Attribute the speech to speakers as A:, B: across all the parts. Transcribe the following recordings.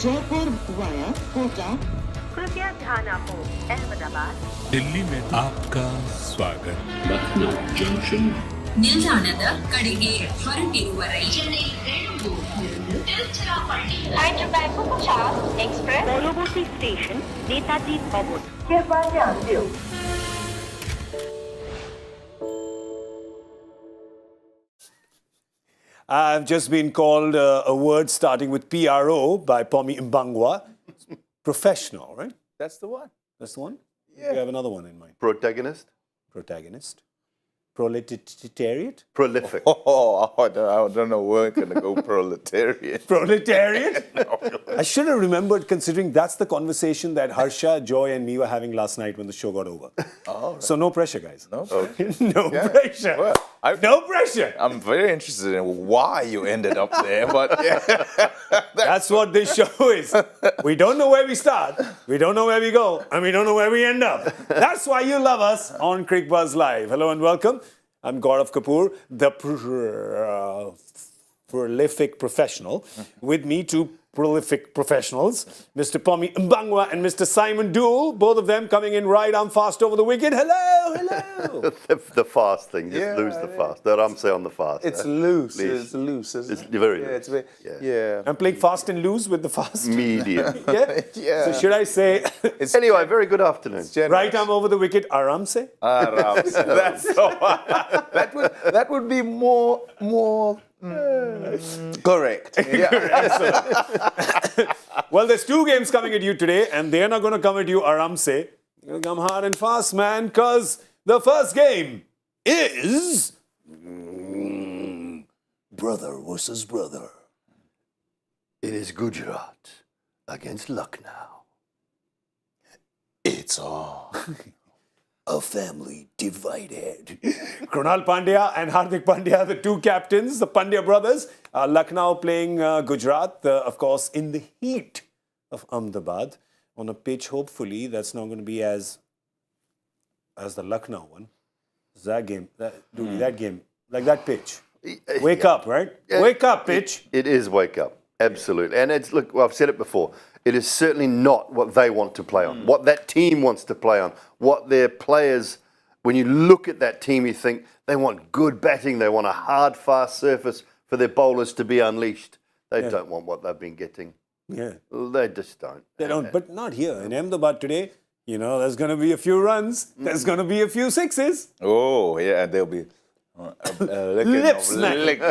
A: Jaipur via Kota.
B: कृपया ध्यान आपो अहमदाबाद
C: दिल्ली में आपका स्वागत.
D: Lucknow Junction.
E: ನಿಲ್ದಾಣದ ಕಡೆಗೆ ಹೊರಟಿರುವರೈ
B: Hyderabad Express পরবর্তী স্টেশন নেতাজি ভবন कृपया ध्यान दियो
F: I've just been called a word starting with PRO by Pommie Mbangwa. Professional, right?
G: That's the one.
F: That's the one?
G: Yeah.
F: You have another one in mind.
H: Protagonist?
F: Protagonist. Proletariat?
H: Prolific.
G: I don't know where we're going to go proletariat.
F: Proletariat? I should have remembered, considering that's the conversation that Harsha, Joy and me were having last night when the show got over.
G: Right.
F: So no pressure, guys.
G: No,
F: No pressure.
G: Well,
F: no pressure.
G: I'm very interested in why you ended up there, but yeah.
F: That's what this show is. We don't know where we start, we don't know where we go, and we don't know where we end up. That's why you love us on Cricbuzz Live. Hello and welcome. I'm Gaurav Kapur, the prolific professional. With me, two prolific professionals, Mr. Pommie Mbangwa and Mr. Simon Doull, both of them coming in right arm fast over the wicket. Hello, hello.
H: The fast thing, just lose the fast. That I'm saying on the fast.
G: It's loose.
H: Please.
G: It's loose, isn't
H: It's
G: it?
H: very
G: yeah,
H: loose.
G: It's very,
H: Yeah.
F: I'm playing fast and loose with the fast.
H: Medium.
F: Yeah?
G: Yeah.
F: So should I say,
G: It's
H: Anyway, very good afternoon.
G: generous.
F: right arm over the wicket, aram se?
G: That's the one. That would be more correct. Yeah.
F: Well, there's two games coming at you today, and they're not going to come at you aram se. You're going to come hard and fast, man, because the first game is brother versus brother.
H: It is Gujarat against Lucknow.
F: It's all a family divided. Krunal Pandya and Hardik Pandya, the two captains, the Pandya brothers. Lucknow playing Gujarat, of course, in the heat of Ahmedabad, on a pitch, hopefully, that's not going to be as the Lucknow one. That game, that game, like that pitch. Wake up, right? Wake up, pitch.
H: It is wake up, absolutely. And it's, look, well, I've said it before, it is certainly not what they want to play on, what that team wants to play on, what their players, when you look at that team, you think they want good batting, they want a hard, fast surface for their bowlers to be unleashed. They don't want what they've been getting.
F: Yeah.
H: They just don't.
F: They don't, but not here. In Ahmedabad today, you know, there's going to be a few runs, there's going to be a few sixes.
G: Oh, yeah, there'll be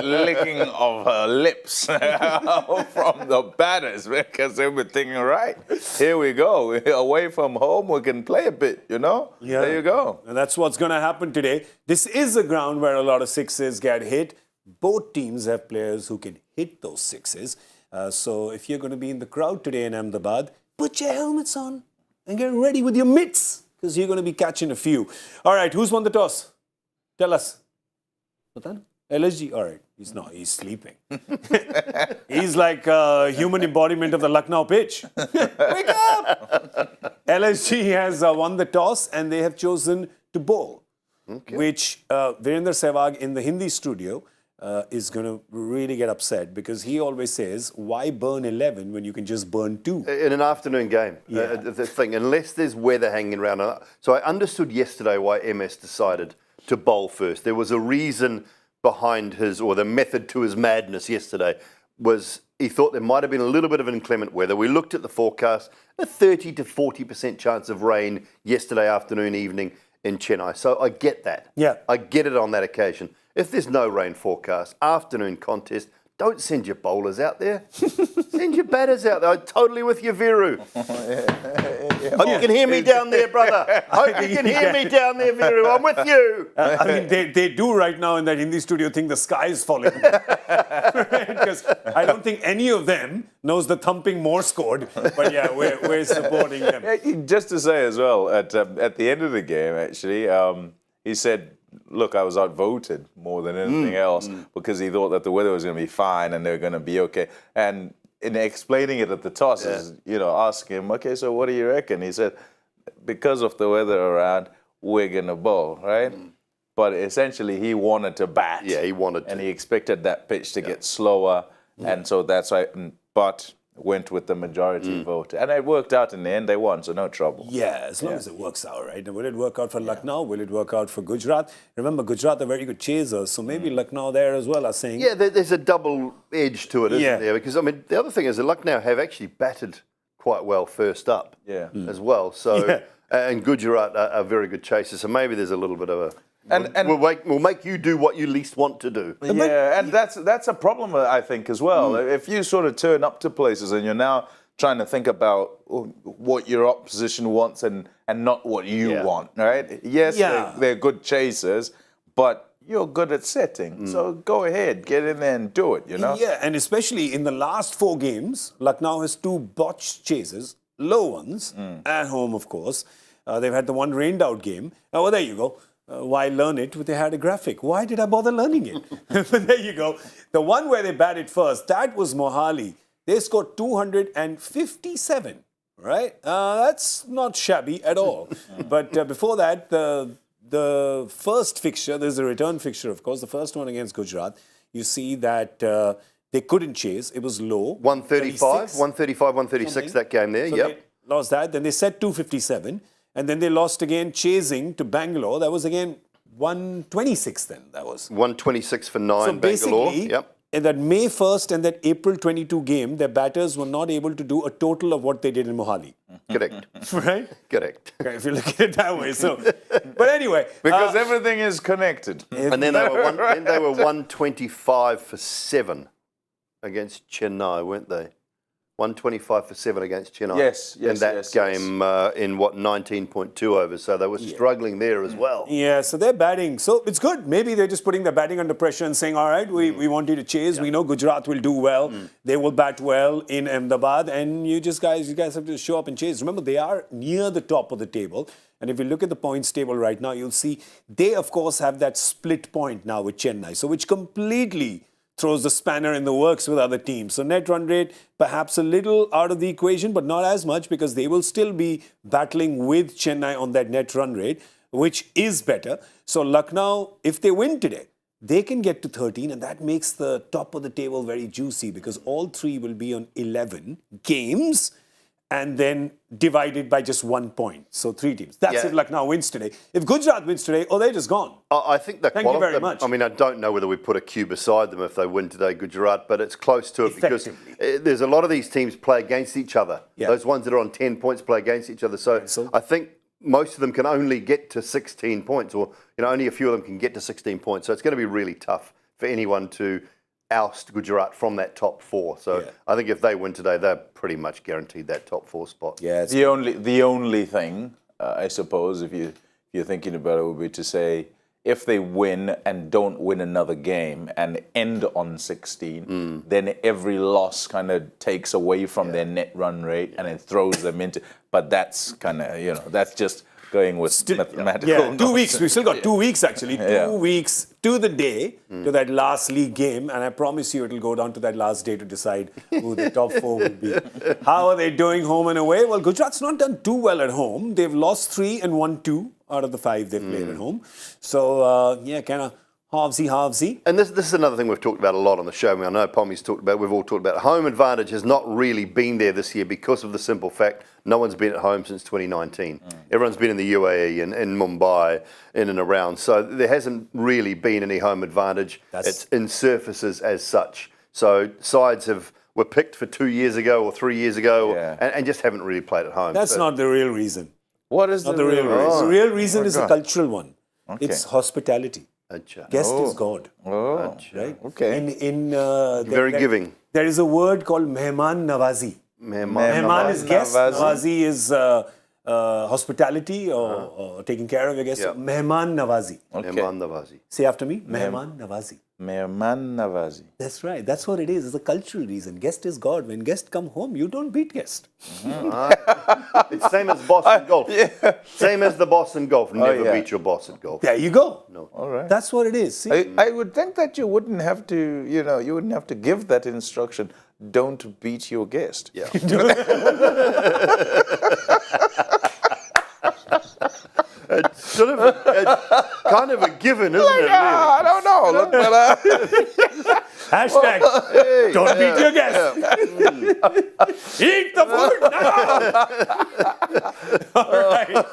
G: licking of her lips from the batters because they'll be thinking, right, here we go. We're away from home, we can play a bit, you know?
F: Yeah.
G: There you go.
F: And that's what's going to happen today. This is a ground where a lot of sixes get hit. Both teams have players who can hit those sixes. So if you're going to be in the crowd today in Ahmedabad, put your helmets on and get ready with your mitts because you're going to be catching a few. All right, who's won the toss? Tell us. LSG? All right. He's sleeping. He's like a human embodiment of the Lucknow pitch. Wake up! LSG has won the toss and they have chosen to bowl, which Virender Sehwag in the Hindi studio is going to really get upset because he always says, why burn 11 when you can just burn 2?
H: In an afternoon game, the thing, unless there's weather hanging around. So I understood yesterday why MS decided to bowl first. There was a reason behind the method to his madness yesterday was he thought there might have been a little bit of inclement weather. We looked at the forecast, a 30 to 40% chance of rain yesterday afternoon, evening in Chennai. So I get that.
F: Yeah.
H: I get it on that occasion. If there's no rain forecast, afternoon contest, don't send your bowlers out there. Send your batters out there. I'm totally with you, Viru. Hope you can hear me down there, brother. Hope you can hear me down there, Viru. I'm with you.
F: I mean, they do right now in that Hindi studio think the sky is falling. Because I don't think any of them knows the thumping Morse code. But yeah, we're supporting them.
G: Just to say as well, at the end of the game, actually, he said, look, I was outvoted more than anything else because he thought that the weather was going to be fine and they were going to be okay. And in explaining it at the toss, asking him, okay, so what do you reckon? He said, because of the weather around, we're going to bowl, right? But essentially, he wanted to bat.
H: Yeah, he wanted to.
G: And he expected that pitch to get slower. And so that's why. But went with the majority vote. And it worked out in the end. They won, so no trouble.
F: Yeah, as long as it works out, right? And will it work out for Lucknow? Will it work out for Gujarat? Remember, Gujarat are very good chasers, so maybe Lucknow there as well are saying...
H: Yeah, there's a double edge to it, isn't there? Because, I mean, the other thing is that Lucknow have actually batted quite well first up as well. So, and Gujarat are very good chasers, so maybe there's a little bit of a... And we'll make you do what you least want to do.
G: Yeah, and that's a problem, I think, as well. If you sort of turn up to places and you're now trying to think about what your opposition wants and not what you want, right? Yes, they're good chasers, but you're good at setting. So go ahead, get in there and do it, you know?
F: Yeah, and especially in the last 4 games, Lucknow has 2 botched chases, low ones, at home, of course. They've had the 1 rained out game. Well, there you go. Why learn it? They had a graphic. Why did I bother learning it? But there you go. The one where they batted first, that was Mohali. They scored 257, right? That's not shabby at all. But before that, the first fixture, there's a return fixture, of course, the first one against Gujarat. You see that they couldn't chase. It was low.
H: 135, 136, that game there,
F: So they lost that. Then they set 257. And then they lost again chasing to Bangalore. That was again 126 then. That was
H: 126 for 9
F: so
H: Bangalore.
F: basically, in that May 1st and that April 22 game, their batters were not able to do a total of what they did in Mohali.
H: Correct.
F: Right?
H: Correct.
F: Okay, if you look at it that way. So, but anyway.
G: Because everything is connected.
H: And then they were 125 for 7 against Chennai, weren't they? 125 for 7 against Chennai.
G: Yes,
H: in that game in 19.2 overs. So they were struggling there as well.
F: Yeah, so they're batting. So it's good. Maybe they're just putting their batting under pressure and saying, all right, we want you to chase. We know Gujarat will do well. They will bat well in Ahmedabad. And you guys have to show up and chase. Remember, they are near the top of the table. And if you look at the points table right now, you'll see they, of course, have that split point now with Chennai. So which completely throws the spanner in the works with other teams. So net run rate, perhaps a little out of the equation, but not as much because they will still be battling with Chennai on that net run rate, which is better. So Lucknow, if they win today, they can get to 13, and that makes the top of the table very juicy because all 3 will be on 11 games and then divided by just 1 point. So 3 teams. That's if Lucknow wins today. If Gujarat wins today, they're just gone.
H: I think that
F: Thank you very much.
H: I mean, I don't know whether we put a Q beside them if they win today, Gujarat, but it's close to it because there's a lot of these teams play against each other. Those ones that are on 10 points play against each other. So I think most of them can only get to 16 points, or only a few of them can get to 16 points. So it's going to be really tough for anyone to oust Gujarat from that top 4. So I think if they win today, they're pretty much guaranteed that top 4 spot.
F: Yeah,
G: the only thing, I suppose, if you're thinking about it, would be to say if they win and don't win another game and end on 16, then every loss kind of takes away from their net run rate and it throws them into. But that's kind of that's just going with mathematical.
F: Yeah, 2 weeks. We've still got 2 weeks actually. 2 weeks to the day to that last league game. And I promise you it'll go down to that last day to decide who the top 4 will be. How are they doing home and away? Well, Gujarat's not done too well at home. They've lost 3 and won 2 out of the 5 they've played at home. So, kind of halvesy.
H: And this is another thing we've talked about a lot on the show. I mean, I know Pommie's talked about, we've all talked about home advantage has not really been there this year because of the simple fact no one's been at home since 2019. Everyone's been in the UAE and in Mumbai, in and around. So there hasn't really been any home advantage. It's in surfaces as such. So sides were picked for 2 years ago or 3 years ago and just haven't really played at home.
F: That's not the real reason.
G: What is
F: not the real reason? The real reason is a cultural one.
G: Okay.
F: It's hospitality. Guest is God. Right?
G: Okay.
H: Very giving.
F: There is a word called Mehman Nawazi. Mehman is guest. Nawazi is hospitality or taking care of your guests. Mehman Nawazi.
H: Mehman Nawazi.
F: Say after me. Mehman Nawazi.
G: Mehman Nawazi.
F: That's right. That's what it is. It's a cultural reason. Guest is God. When guests come home, you don't beat guest.
H: It's same as boss in golf. Same as the boss in golf. Never beat your boss at golf.
F: There you go.
H: No.
G: All right.
F: That's what it is. See?
G: I would think that you wouldn't have to, you wouldn't have to give that instruction. Don't beat your guest.
H: Yeah. It's sort of it's kind of a given, isn't it? Really?
G: I don't know. Look,
F: Hashtag, don't beat your guest. Eat the food now. All right.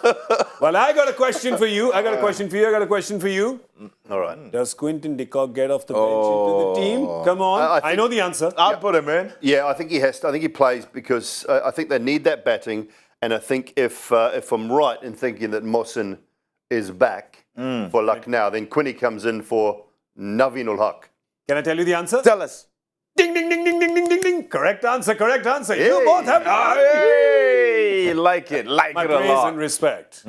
F: Well, I got a question for you. I got a question for you.
H: All right.
F: Does Quinton de Kock get off the bench into the team? Come on. I know the answer.
G: I'll put him in.
H: Yeah, I think he has to. I think he plays because I think they need that batting. And I think if I'm right in thinking that Mohsin is back for Lucknow, then Quinny comes in for Naveen ul Haq.
F: Can I tell you the answer?
G: Tell us.
F: Ding, ding, ding, ding, ding, ding, ding, ding. Correct answer. You both have
G: Hey, like it
F: my
G: a
F: praise
G: lot.
F: and respect,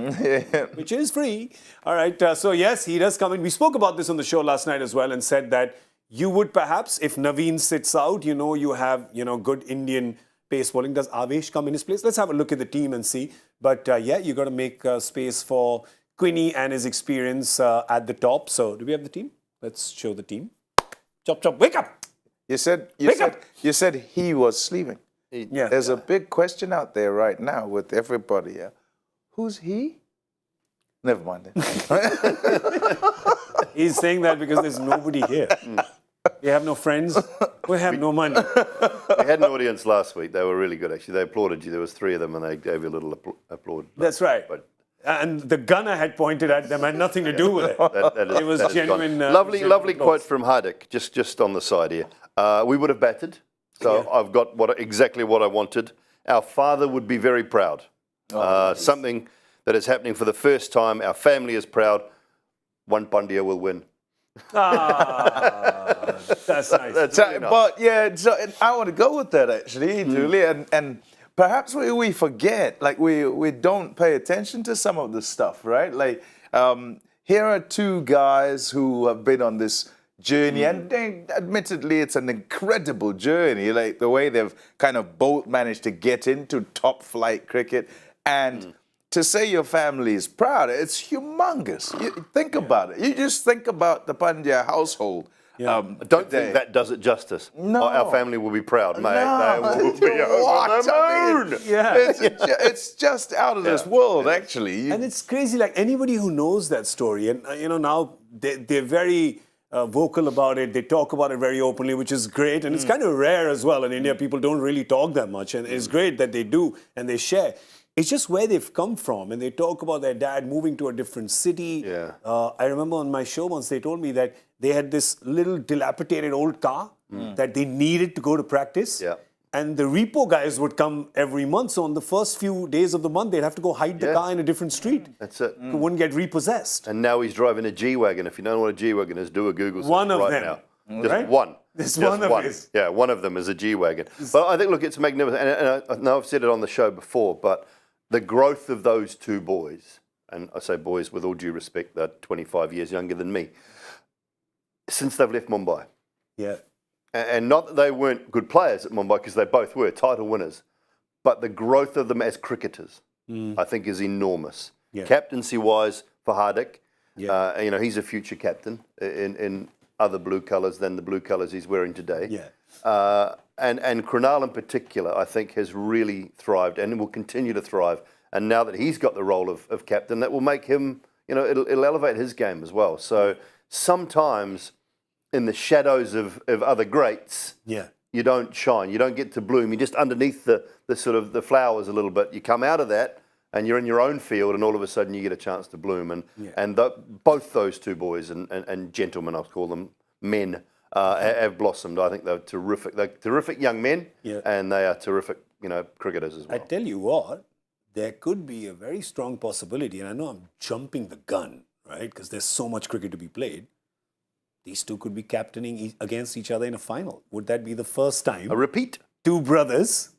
F: which is free. All right. So, yes, he does come in. We spoke about this on the show last night as well and said that you would perhaps, if Naveen sits out, you have, good Indian pace bowling. Does Avesh come in his place? Let's have a look at the team and see. But, yeah, you got to make space for Quinny and his experience at the top. So, do we have the team? Let's show the team. Chop, chop, wake up!
G: You said he was sleeping.
F: Yeah.
G: There's a big question out there right now with everybody here. Who's he? Never mind.
F: He's saying that because there's nobody here. We have no friends. We have no money.
H: We had an audience last week. They were really good, actually. They applauded you. There was 3 of them, and they gave you a little applaud.
F: That's right.
H: But
F: And the gunner had pointed at them, had nothing to do with it.
H: it
F: was genuine.
H: Lovely quote from Hardik, just on the side here. We would have batted, so I've got exactly what I wanted. Our father would be very proud. Something that is happening for the first time. Our family is proud. One Pandya will win.
F: That's nice.
H: That's really nice.
G: But yeah, so I want to go with that actually, Julie, and perhaps we forget, like we don't pay attention to some of this stuff, right? Like here are 2 guys who have been on this journey, and admittedly, it's an incredible journey. Like the way they've kind of both managed to get into top flight cricket, and to say your family is proud, it's humongous. You think about it. You just think about the Pandya household.
H: I don't think that does it justice.
G: No.
H: Our family will be proud, mate.
G: No.
H: They will be over the moon.
F: Yeah.
G: It's just out of this world, actually.
F: And it's crazy, like anybody who knows that story, and now they're very vocal about it, they talk about it very openly, which is great, and it's kind of rare as well. In India, people don't really talk that much, and it's great that they do, and they share. It's just where they've come from, and they talk about their dad moving to a different city.
H: Yeah.
F: I remember on my show once they told me that they had this little dilapidated old car that they needed to go to practice.
H: Yeah.
F: And the repo guys would come every month. So on the first few days of the month, they'd have to go hide the car in a different street.
H: That's it.
F: It wouldn't get repossessed.
H: And now he's driving a G-Wagon. If you don't know what a G-Wagon is, do a Google search
F: One of
H: right
F: them.
H: now. Just
F: Right?
H: one.
F: There's
H: Just
F: one of his.
H: Yeah, one of them is a G-Wagon. But I think, look, it's magnificent. And I know I've said it on the show before, but the growth of those 2 boys, and I say boys with all due respect, they're 25 years younger than me, since they've left Mumbai.
F: Yeah.
H: And not that they weren't good players at Mumbai, because they both were title winners, but the growth of them as cricketers, I think, is enormous.
F: Yeah.
H: Captaincy-wise for Hardik, he's a future captain in other blue colours than the blue colours he's wearing today.
F: Yeah.
H: And Krunal in particular, I think, has really thrived and will continue to thrive. And now that he's got the role of captain, that will make him, it'll elevate his game as well. So sometimes in the shadows of other greats, you don't shine, you don't get to bloom. You're just underneath the sort of the flowers a little bit. You come out of that and you're in your own field, and all of a sudden you get a chance to bloom. And both those 2 boys and gentlemen, I'll call them, men, have blossomed. I think they're terrific. They're terrific young men, and they are terrific, cricketers as well.
F: I tell you what, there could be a very strong possibility, and I know I'm jumping the gun, right? Because there's so much cricket to be played. These 2 could be captaining against each other in a final. Would that be the first time?
H: A repeat?
F: 2 brothers.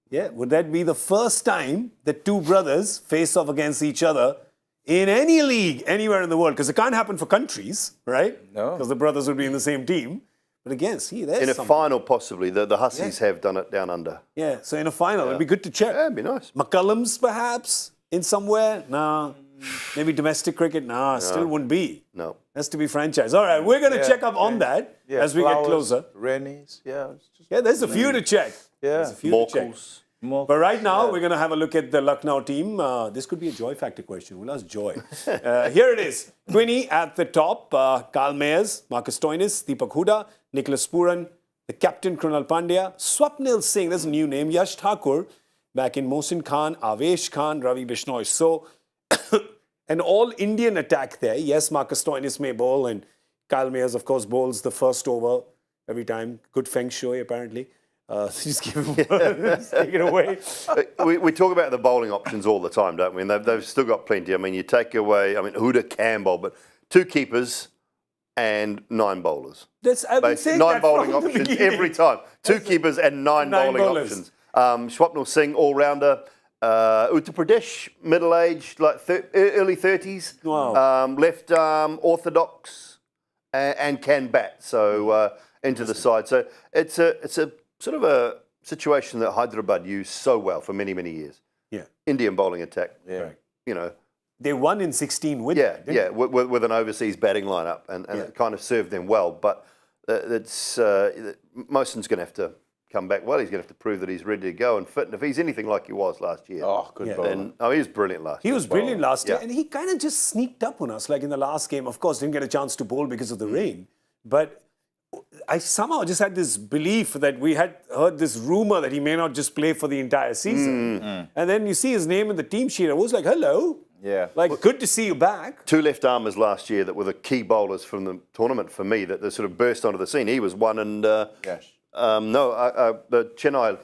F: Yeah, would that be the first time that 2 brothers face off against each other in any league, anywhere in the world? Because it can't happen for countries, right?
G: No.
F: Because the brothers would be in the same team. But again, see, there's
H: In a
F: something.
H: final, possibly. The Hussies have done it down under.
F: Yeah, so in a final, it'd be good to check.
H: Yeah, it'd be nice.
F: McCullum's perhaps in somewhere? Nah. Maybe domestic cricket? Nah, still wouldn't be.
H: No.
F: Has to be franchise. All right, we're going to check up on that as we get closer.
G: Rennies,
F: Yeah, there's a few to check. There's a few to check. But right now, we're going to have a look at the Lucknow team. This could be a Joy Factor question. We'll ask Joy. Here it is. Quinny at the top. Carl Mayers, Marcus Stoinis, Deepak Huda, Nicholas Puran, the captain Krunal Pandya, Swapnil Singh, there's a new name, Yash Thakur, back in Mohsin Khan, Avesh Khan, Ravi Bishnoi. So, an all-Indian attack there. Yes, Marcus Stoinis may bowl, and Kyle Mayers, of course, bowls the first over every time. Good feng shui, apparently. Just give him take it away.
H: We talk about the bowling options all the time, don't we? And they've still got plenty. I mean, you take away, Huda can bowl, but 2 keepers and 9 bowlers.
F: I've been saying
H: 9
F: that
H: bowling
F: from the
H: options
F: beginning.
H: every time. 2 keepers and 9 bowling
F: bowlers.
H: options. Swapnil Singh, all-rounder. Uttar Pradesh, middle-aged, like early 30s.
F: Wow.
H: Left arm, orthodox, and can bat. So into the side. So it's a sort of a situation that Hyderabad used so well for many, many years.
F: Yeah.
H: Indian bowling attack.
G: Yeah.
H: You know.
F: They won in 16 with that, didn't they?
H: with an overseas batting lineup, and it kind of served them well. But Mohsin's going to have to come back well. He's going to have to prove that he's ready to go and fit. And if he's anything like he was last year, then he was brilliant last year.
F: He was brilliant last year, and he kind of just sneaked up on us, like in the last game. Of course, didn't get a chance to bowl because of the rain, but I somehow just had this belief that we had heard this rumor that he may not just play for the entire season. And then you see his name in the team sheet. I was like, hello.
G: Yeah.
F: Like, good to see you back.
H: 2 left-armers last year that were the key bowlers from the tournament for me that sort of burst onto the scene. He was one, and the Chennai,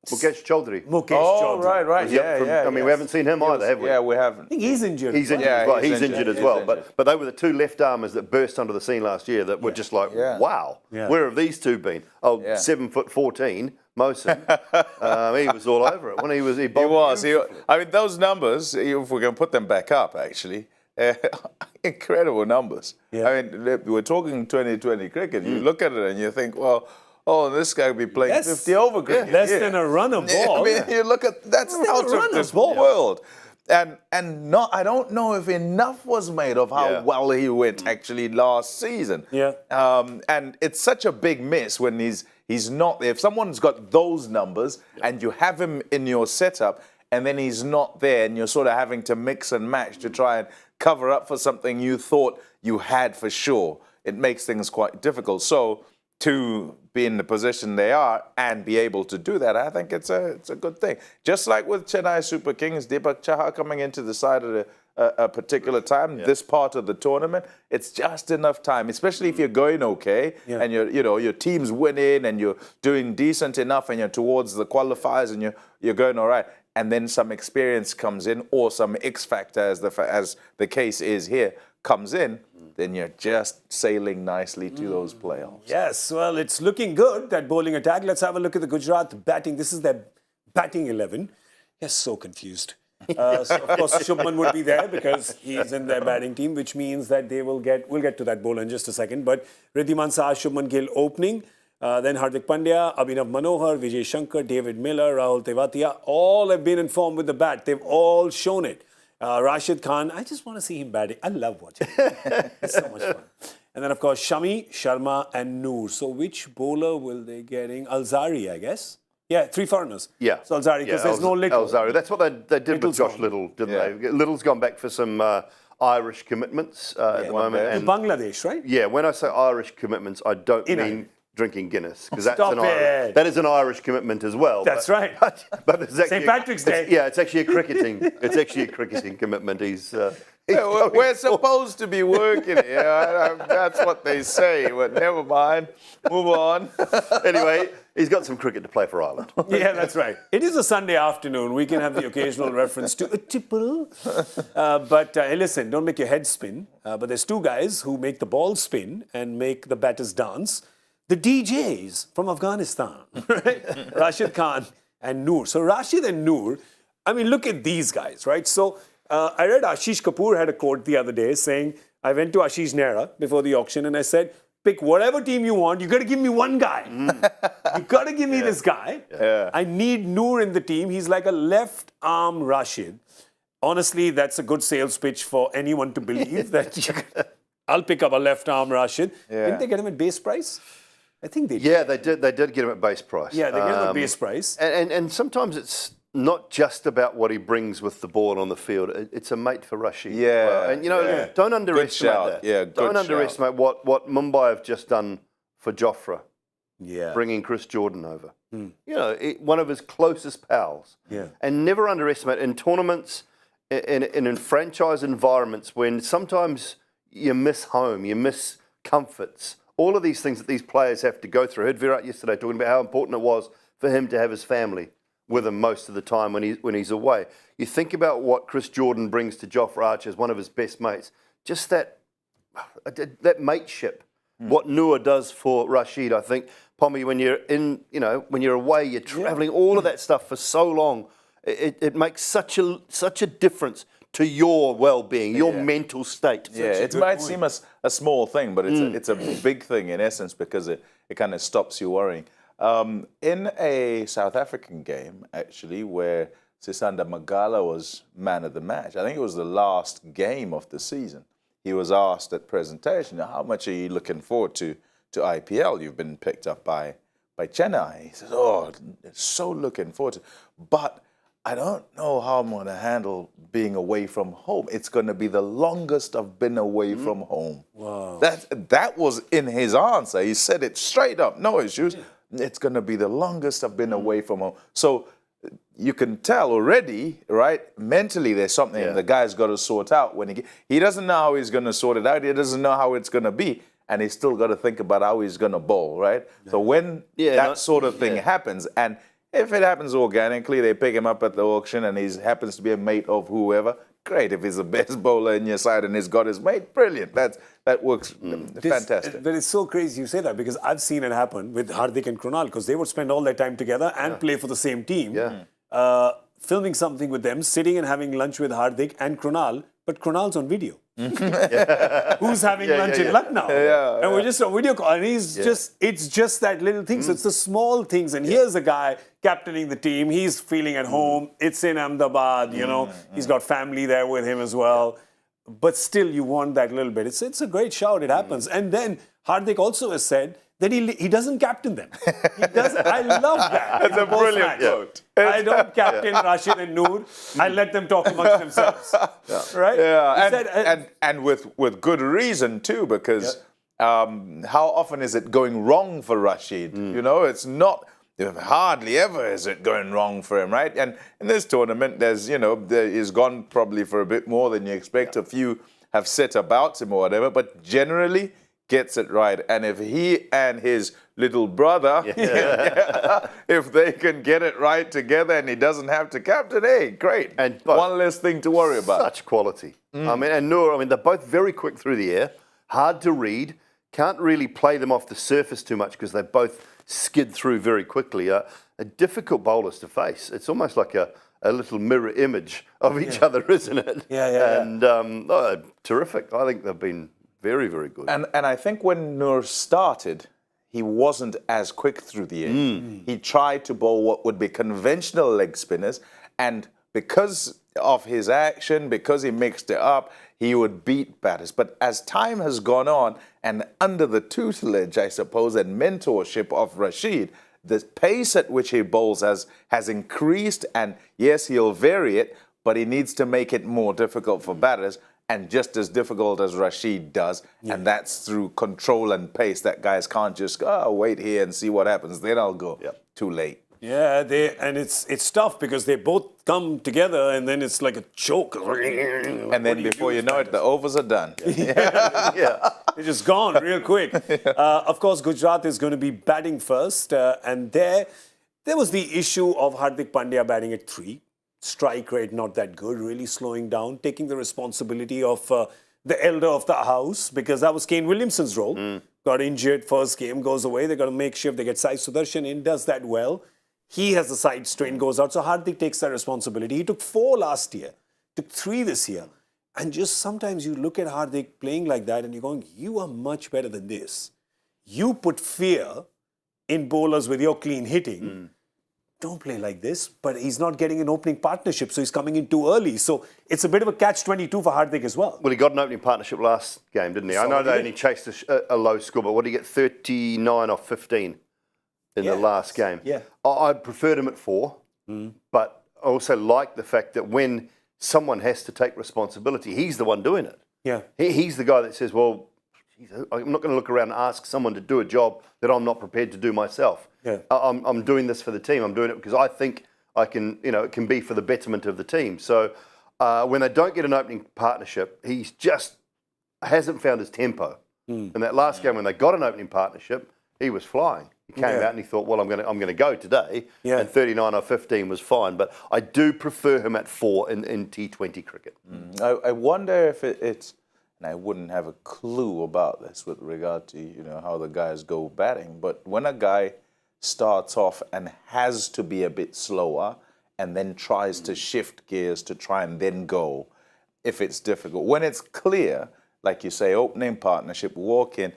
H: Mukesh Chaudhary.
F: Chaudhary.
H: I mean, we haven't seen him either, have we?
G: Yeah, we haven't.
F: I think he's injured.
H: He's injured as well. He's injured as well. But they were the 2 left-armers that burst onto the scene last year that were just like, wow, where have these 2 been? 7'14", Mohsin. He was all over it. When he was.
G: I mean, those numbers, if we can put them back up, actually, incredible numbers.
F: Yeah.
G: I mean, we're talking 2020 cricket. You look at it and you think, well, this guy will be playing 50 over cricket.
F: Less than a run of ball.
G: I mean, you look at that's out of this world. And I don't know if enough was made of how well he went actually last season.
F: Yeah.
G: And it's such a big miss when he's not there. If someone's got those numbers and you have him in your setup and then he's not there and you're sort of having to mix and match to try and cover up for something you thought you had for sure, it makes things quite difficult. So to be in the position they are and be able to do that, I think it's a good thing. Just like with Chennai Super Kings, Deepak Chahar coming into the side at a particular time, this part of the tournament, it's just enough time, especially if you're going okay and your team's winning and you're doing decent enough and you're towards the qualifiers and you're going all right. And then some experience comes in or some X factor, as the case is here, comes in, then you're just sailing nicely to those playoffs.
F: Yes, well, it's looking good, that bowling attack. Let's have a look at the Gujarat batting. This is their batting 11. Yes, so confused. So, of course, Shubman would be there because he's in their batting team, which means that we'll get to that bowler in just a second. But Riddhiman Saha, Shubman Gill opening. Then Hardik Pandya, Abhinav Manohar, Vijay Shankar, David Miller, Rahul Tewatia, all have been informed with the bat. They've all shown it. Rashid Khan, I just want to see him batting. I love watching him. It's so much fun. And then, of course, Shami, Sharma and Noor. So which bowler will they getting? Alzari, I guess. Yeah, 3 foreigners.
H: Yeah.
F: So Alzari, because there's no Little.
H: Alzari. That's what they did
F: Little's
H: with Josh
F: gone.
H: Little, didn't they? Little's gone back for some Irish commitments at the moment.
F: To
H: And
F: Bangladesh, right?
H: yeah, when I say Irish commitments, I don't mean drinking Guinness, because
F: That
H: is an Irish commitment as well.
F: That's right.
H: But it's actually
F: St. Patrick's Day.
H: It's actually a cricketing commitment.
G: We're supposed to be working here. That's what they say, but never mind. Move on.
H: Anyway, he's got some cricket to play for Ireland.
F: Yeah, that's right. It is a Sunday afternoon. We can have the occasional reference to a tipple. But hey, listen, don't make your head spin. But there's 2 guys who make the ball spin and make the batters dance. The DJs from Afghanistan, right? Rashid Khan and Noor. So Rashid and Noor, I mean, look at these guys, right? So I read Ashish Kapoor had a quote the other day saying, I went to Ashish Nehra before the auction and I said, pick whatever team you want. You got to give me one guy. You got to give me this guy.
G: Yeah.
F: I need Noor in the team. He's like a left arm Rashid. Honestly, that's a good sales pitch for anyone to believe that I'll pick up a left arm Rashid.
G: Yeah.
F: Didn't they get him at base price? I think they did.
H: Yeah, they did. They did get him at base price.
F: Yeah, they get him at base price.
H: And sometimes it's not just about what he brings with the ball on the field. It's a mate for Rashid.
G: Yeah.
H: And don't underestimate that.
G: Yeah, good
H: Don't underestimate what Mumbai have just done for Jofra
F: Yeah.
H: bringing Chris Jordan over. You know, one of his closest pals.
F: Yeah.
H: And never underestimate in tournaments, in franchise environments, when sometimes you miss home, you miss comforts, all of these things that these players have to go through. I heard Virat yesterday talking about how important it was for him to have his family with him most of the time when he's away. You think about what Chris Jordan brings to Jofra Archer as one of his best mates, just that mateship. What Noor does for Rashid, I think, Pommie, when you're when you're away, you're travelling, all of that stuff for so long, it makes such a difference to your well-being, your mental state.
G: Yeah, it might seem a small thing, but it's a big thing in essence because it kind of stops you worrying. In a South African game, actually, where Sisanda Magala was man of the match, I think it was the last game of the season, he was asked at presentation, how much are you looking forward to IPL? You've been picked up by Chennai. He says, so looking forward to, but I don't know how I'm going to handle being away from home. It's going to be the longest I've been away from home. Wow. That was in his answer. He said it straight up, no issues. It's going to be the longest I've been away from home. So you can tell already, right? Mentally, there's something the guy's got to sort out. When he doesn't know how he's going to sort it out. He doesn't know how it's going to be. And he's still got to think about how he's going to bowl, right? So when that sort of thing happens, and if it happens organically, they pick him up at the auction and he happens to be a mate of whoever, great. If he's the best bowler in your side and he's got his mate, brilliant. That works fantastic.
F: But it's so crazy you say that because I've seen it happen with Hardik and Krunal because they would spend all their time together and play for the same team. Yeah. Filming something with them, sitting and having lunch with Hardik and Krunal, but Krunal's on video. Who's having lunch in Lucknow? And we're just on video call. And it's just that little thing. So it's the small things. And here's a guy captaining the team. He's feeling at home. It's in Ahmedabad, you know. He's got family there with him as well. But still, you want that little bit. It's a great shout. It happens. And then Hardik also has said that he doesn't captain them. He doesn't. I love that.
G: That's a brilliant quote.
F: I don't captain Rashid and Noor. I let them talk amongst themselves. Right?
G: Yeah, and with good reason too, because how often is it going wrong for Rashid? You know, it's not. Hardly ever is it going wrong for him, right? And in this tournament, he's gone probably for a bit more than you expect. A few have set about him or whatever, but generally gets it right. And if he and his little brother, if they can get it right together and he doesn't have to captain, hey, great. And one less thing to worry about.
H: Such quality. I mean, and Noor, they're both very quick through the air, hard to read, can't really play them off the surface too much because they both skid through very quickly. A difficult bowlers to face. It's almost like a little mirror image of each other, isn't it? And terrific. I think they've been very, very good.
G: And I think when Noor started, he wasn't as quick through the air. He tried to bowl what would be conventional leg spinners, and because of his action, because he mixed it up, he would beat batters. But as time has gone on, and under the tutelage, I suppose, and mentorship of Rashid, the pace at which he bowls has increased, and yes, he'll vary it, but he needs to make it more difficult for batters, and just as difficult as Rashid does, and that's through control and pace. That guys can't just go, wait here and see what happens, then I'll go. Too late.
F: Yeah, and it's tough because they both come together and then it's like a choke.
G: And then before you know it, the overs are done.
F: They're just gone real quick. Of course, Gujarat is going to be batting first. And there was the issue of Hardik Pandya batting at 3. Strike rate not that good, really slowing down, taking the responsibility of the elder of the house because that was Kane Williamson's role. Got injured, first game, goes away. They've got to make sure they get Sai Sudarshan in, does that well. He has the side strain, goes out. So Hardik takes that responsibility. He took 4 last year, took 3 this year. And just sometimes you look at Hardik playing like that and you're going, you are much better than this. You put fear in bowlers with your clean hitting. Don't play like this. But he's not getting an opening partnership, so he's coming in too early. So it's a bit of a catch-22 for Hardik as well.
H: Well, he got an opening partnership last game, didn't he? I know they only chased a low score, but what did he get? 39 off 15 in the last game. I preferred him at 4, but I also like the fact that when someone has to take responsibility, he's the one doing it. He's the guy that says, well, I'm not going to look around and ask someone to do a job that I'm not prepared to do myself.
F: Yeah.
H: I'm doing this for the team. I'm doing it because I think I can, it can be for the betterment of the team. So when they don't get an opening partnership, he's just hasn't found his tempo. In that last game when they got an opening partnership, he was flying. He came out and he thought, well, I'm going to go today.
F: Yeah.
H: And 39 or 15 was fine. But I do prefer him at 4 in T20 cricket.
G: I wonder if it's, and I wouldn't have a clue about this with regard to, how the guys go batting, but when a guy starts off and has to be a bit slower and then tries to shift gears to try and then go, if it's difficult. When it's clear, like you say, opening partnership, walk in,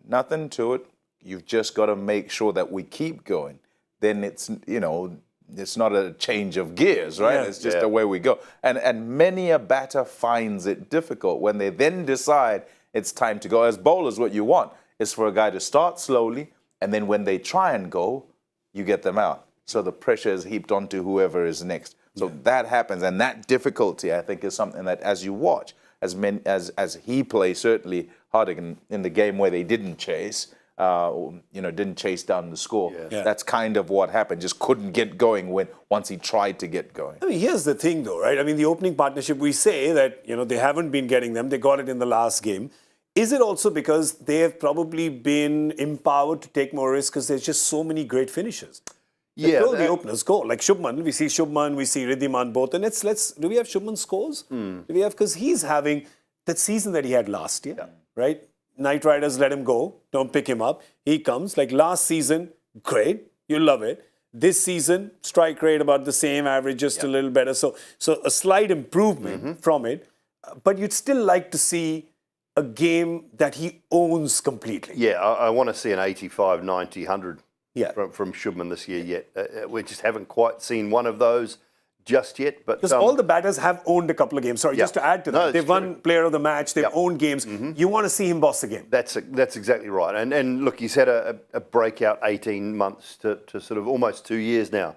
G: nothing to it. You've just got to make sure that we keep going. Then it's, it's not a change of gears, right? It's just the way we go. And many a batter finds it difficult when they then decide it's time to go. As bowlers, what you want is for a guy to start slowly, and then when they try and go, you get them out. So the pressure is heaped onto whoever is next. So that happens, and that difficulty, I think, is something that as you watch, as he plays, certainly Hardik in the game where they didn't chase, didn't chase down the score.
F: Yeah.
G: That's kind of what happened. Just couldn't get going once he tried to get going.
F: I mean, here's the thing, though, right? I mean, the opening partnership, we say that, they haven't been getting them. They got it in the last game. Is it also because they have probably been empowered to take more risks because there's just so many great finishers? The openers go. Like Shubman, we see Riddhiman both. And do we have Shubman scores? Do we have, because he's having that season that he had last year, right? Knight Riders let him go, don't pick him up. He comes, like last season, great, you love it. This season, strike rate about the same, average just a little better. So a slight improvement from it. But you'd still like to see a game that he owns completely.
H: Yeah, I want to see an 85, 90, 100
F: Yeah.
H: from Shubman this year yet. We just haven't quite seen one of those just yet. But
F: Because all the batters have owned a couple of games. Sorry, just to add to that.
H: No,
F: they've won player of the match, they've owned games. You want to see him boss the game.
H: That's exactly right. And look, he's had a breakout 18 months to sort of almost 2 years now.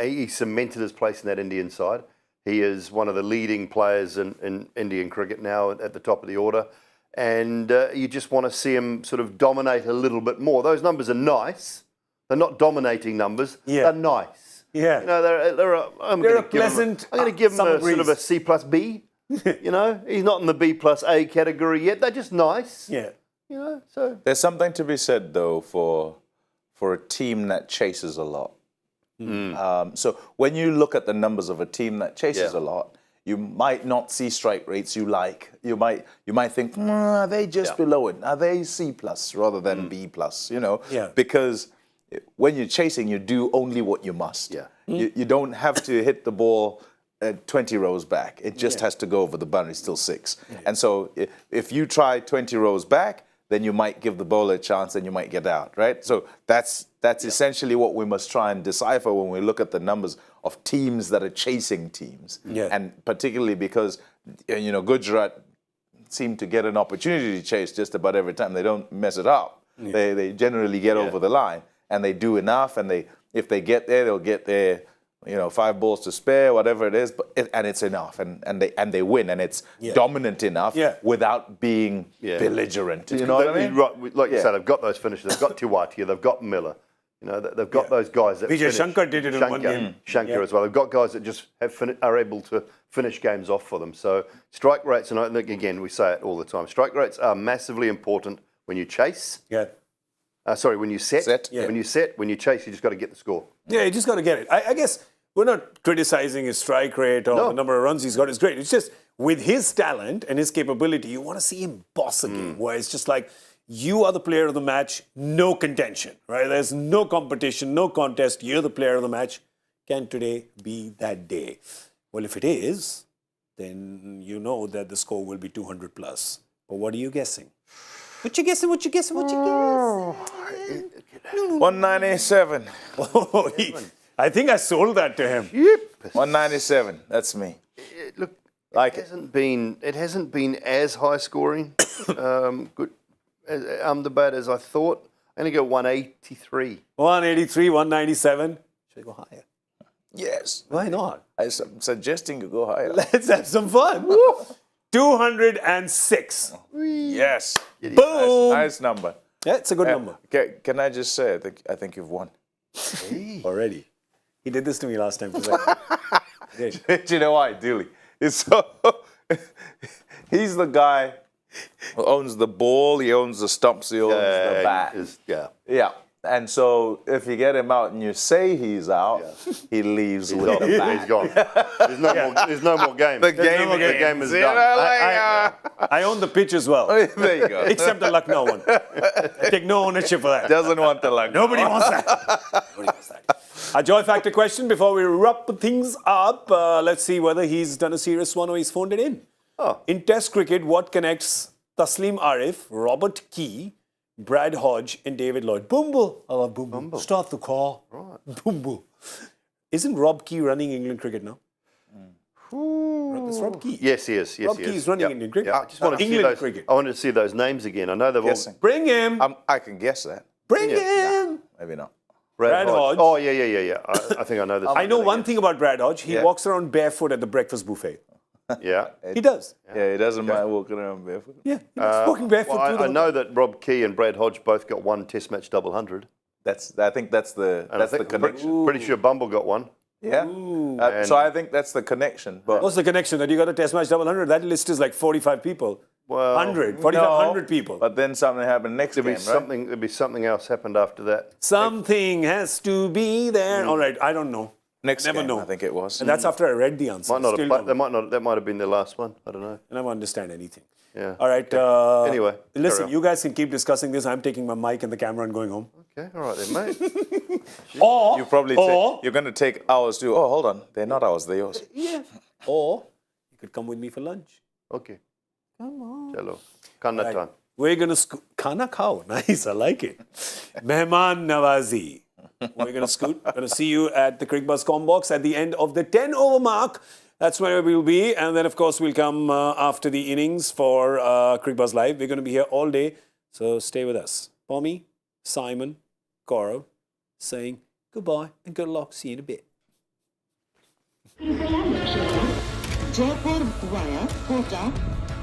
H: He cemented his place in that Indian side. He is one of the leading players in Indian cricket now at the top of the order. And you just want to see him sort of dominate a little bit more. Those numbers are nice. They're not dominating numbers.
F: Yeah.
H: They're nice.
F: Yeah.
H: I'm going to give him a sort of a C plus B. He's not in the B plus A category yet. They're just nice.
F: Yeah.
H: So
G: There's something to be said, though, for a team that chases a lot. So when you look at the numbers of a team that chases a lot, you might not see strike rates you like. You might think, are they just below it? Are they C plus rather than B plus? Because when you're chasing, you do only what you must.
H: Yeah.
G: You don't have to hit the ball 20 rows back. It just has to go over the boundary, still 6. And so if you try 20 rows back, then you might give the bowler a chance and you might get out, right? So that's essentially what we must try and decipher when we look at the numbers of teams that are chasing teams.
F: Yeah.
G: And particularly because, Gujarat seem to get an opportunity to chase just about every time. They don't mess it up. Yeah. They generally get over the line and they do enough, and if they get there, they'll get there, 5 balls to spare, whatever it is, and it's enough, and they win, and it's dominant enough without being belligerent. You know what I mean?
H: Right, like you said, they've got those finishers. They've got Tiwatia, they've got Miller. They've got those guys that
F: Vijay
H: finish.
F: Shankar did it in one game.
H: Shankar as well. They've got guys that just are able to finish games off for them. So strike rates, and I think, again, we say it all the time, strike rates are massively important when you chase.
F: Yeah.
H: When you set.
F: Yeah.
H: When you chase, you just got to get the score.
F: Yeah, you just got to get it. I guess we're not criticizing his strike rate or the number of runs he's got. It's great. It's just with his talent and his capability, you want to see him boss a game where it's just like, you are the player of the match, no contention, right? There's no competition, no contest. You're the player of the match. Can today be that day? Well, if it is, then you know that the score will be 200 plus. But what are you guessing? What you guessing?
G: 197.
F: Oh, I think I sold that to him.
G: 197. That's me.
H: Look,
G: Like
H: it hasn't been as high scoring, good Ahmedabad as I thought. I'm going to go 183.
F: 183, 197. Should I go higher?
G: Yes.
F: Why not?
G: I'm suggesting you go higher.
F: Let's have some fun. Woo. 206.
G: Yes.
F: Boom.
G: Nice number.
F: Yeah, it's a good number.
G: Can I just say, I think you've won.
F: Already. He did this to me last time. For a second.
G: Do you know why, Dooley? He's the guy who owns the ball, he owns the stumps, he owns the bat. Yeah. And so if you get him out and you say he's out, he leaves with the bat.
H: He's gone. There's no more game.
G: The game
H: is
G: you
H: done.
G: know,
F: I own the pitch as well.
G: there you go.
F: Except the Lucknow one. I take no ownership for that.
G: Doesn't want the luck.
F: Nobody wants that. Nobody wants that. A joy factor question before we wrap things up. Let's see whether he's done a serious one or he's phoned it in. In Test cricket, what connects Taslim Arif, Robert Key, Brad Hodge and David Lloyd? Bumble. I love Bumble. Start the call. Right. Bumble. Isn't Rob Key running England cricket now? It's Rob Key.
H: Yes, he is.
F: Rob Key is running Indian cricket.
H: I just wanted to see
F: England
H: those,
F: cricket.
H: I wanted to see those names again. I know they've all...
F: Bring him.
G: I can guess that.
F: Bring him.
G: Maybe not.
H: Brad
F: Hodge.
H: Oh, yeah. I think I know this.
F: I know one thing about Brad Hodge. He walks around barefoot at the breakfast buffet.
H: Yeah.
F: He does.
G: Yeah, he doesn't mind walking around barefoot.
F: Yeah, he's walking barefoot.
H: I know that Rob Key and Brad Hodge both got one Test match double 100.
G: I think that's the connection.
H: Pretty sure Bumble got one.
G: Yeah. So I think that's the connection. But
F: What's the connection? That you got a Test match double 100? That list is like 45 people.
H: Well,
F: 100, 4,500 people.
G: But then something happened next game, right?
H: There'd be something else happened after that.
F: Something has to be there. All right, I don't know.
G: Next
F: Never
G: game,
F: know.
G: I think it was.
F: And that's after I read the answer.
H: That might have been their last one. I don't know.
F: I never understand anything.
H: Yeah.
F: All right.
H: Anyway,
F: listen, you guys can keep discussing this. I'm taking my mic and the camera and going home.
H: Okay, all right then, mate.
F: Or
G: you're going to take ours too. Oh, hold on. They're not ours, they're yours.
F: Yeah. Or you could come with me for lunch.
H: Okay.
F: Come on.
H: Chalo. Kanna time.
F: We're going to Khana khao. Nice, I like it. Mehman Nawazi. We're going to scoot. Going to see you at the Cricbuzz Combox at the end of the 10 over mark. That's where we'll be. And then, of course, we'll come after the innings for Cricbuzz Live. We're going to be here all day. So stay with us. Pommie, Simon, Gaurav saying goodbye and good luck. See you in a bit.
A: Jaipur via Kota.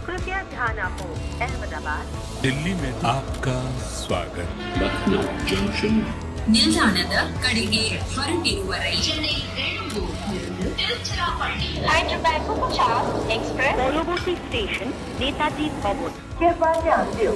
B: कृपया ध्यान आपो अहमदाबाद
C: दिल्ली में आपका स्वागत
D: Lucknow Junction.
E: ನಿಲ್ದಾಣದ ಕಡೆಗೆ ಹೊರಟಿರುವವರೇ
B: Hyderabad Express পরবর্তী station Netaji ভবন कृपया ध्यान दें